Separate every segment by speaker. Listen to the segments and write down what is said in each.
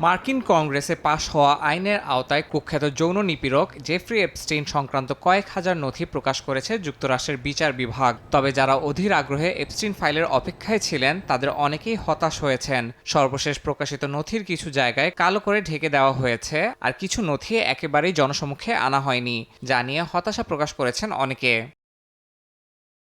Speaker 1: মার্কিন কংগ্রেসে পাশ হওয়া আইনের আওতায় কুখ্যাত যৌন নিপীড়ক জেফ্রি এপস্টেইন সংক্রান্ত কয়েক হাজার নথি প্রকাশ করেছে যুক্তরাষ্ট্রের বিচার বিভাগ। তবে যারা অধীর আগ্রহে এপস্টেইন ফাইলের অপেক্ষায় ছিলেন তাদের অনেকেই হতাশ হয়েছেন। সর্বশেষ প্রকাশিত নথির কিছু জায়গায় কালো করে ঢেকে দেওয়া হয়েছে, আর কিছু নথি একেবারেই জনসমক্ষে আনা হয়নি, যা নিয়ে হতাশা প্রকাশ করেছেন অনেকে।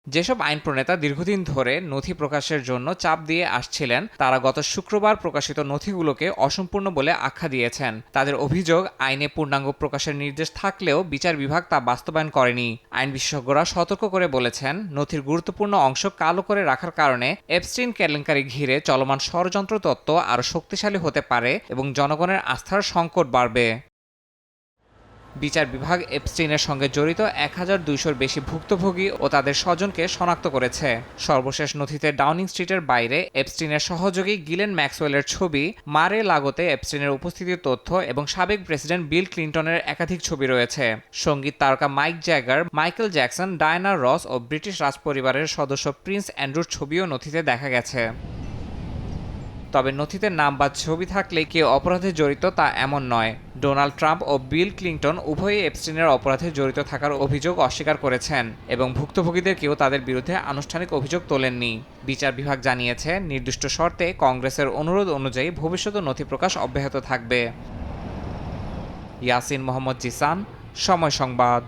Speaker 1: যেসব আইন প্রণেতা দীর্ঘদিন ধরে নথি প্রকাশের জন্য চাপ দিয়ে আসছিলেন, তারা গত শুক্রবার প্রকাশিত নথিগুলোকে অসম্পূর্ণ বলে আখ্যা দিয়েছেন। তাদের অভিযোগ, আইনে পূর্ণাঙ্গ প্রকাশের নির্দেশ থাকলেও বিচার বিভাগ তা বাস্তবায়ন করেনি। আইন বিশেষজ্ঞরা সতর্ক করে বলেছেন, নথির গুরুত্বপূর্ণ অংশ কালো করে রাখার কারণে এপস্টেইন কেলেঙ্কারি ঘিরে চলমান ষড়যন্ত্র তত্ত্ব আরও শক্তিশালী হতে পারে এবং জনগণের আস্থার সংকট বাড়বে। বিচার বিভাগ এপস্টেইনের সঙ্গে জড়িত ১,২০০-র বেশি ভুক্তভোগী ও তাদের স্বজনকে শনাক্ত করেছে। সর্বশেষ নথিতে ডাউনিং স্ট্রিটের বাইরে এপস্টেইনের সহযোগী গিলেন ম্যাক্সওয়েলের ছবি, মারে লাগোতে এপস্টেইনের উপস্থিতির তথ্য এবং সাবেক প্রেসিডেন্ট বিল ক্লিনটনের একাধিক ছবি রয়েছে। সঙ্গীত তারকা Mick Jagger, Michael Jackson, Diana Ross ও ব্রিটিশ রাজপরিবারের সদস্য প্রিন্স অ্যান্ড্রুর ছবিও নথিতে দেখা গেছে। তবে নথিতে নাম বা ছবি থাকলে কেউ অপরাধে জড়িত তা এমন নয়। ডোনাল্ড ট্রাম্প ও বিল ক্লিনটন উভয়ই এপস্টেইনের অপরাধে জড়িত থাকার অভিযোগ অস্বীকার করেছেন এবং ভুক্তভোগীদের কেউ তাদের বিরুদ্ধে আনুষ্ঠানিক অভিযোগ তোলেননি। বিচার বিভাগ জানিয়েছে, নির্দিষ্ট শর্তে কংগ্রেসের অনুরোধ অনুযায়ী ভবিষ্যতে নথি প্রকাশ অব্যাহত থাকবে। ইয়াসিন মোহাম্মদ জিসান, সময় সংবাদ।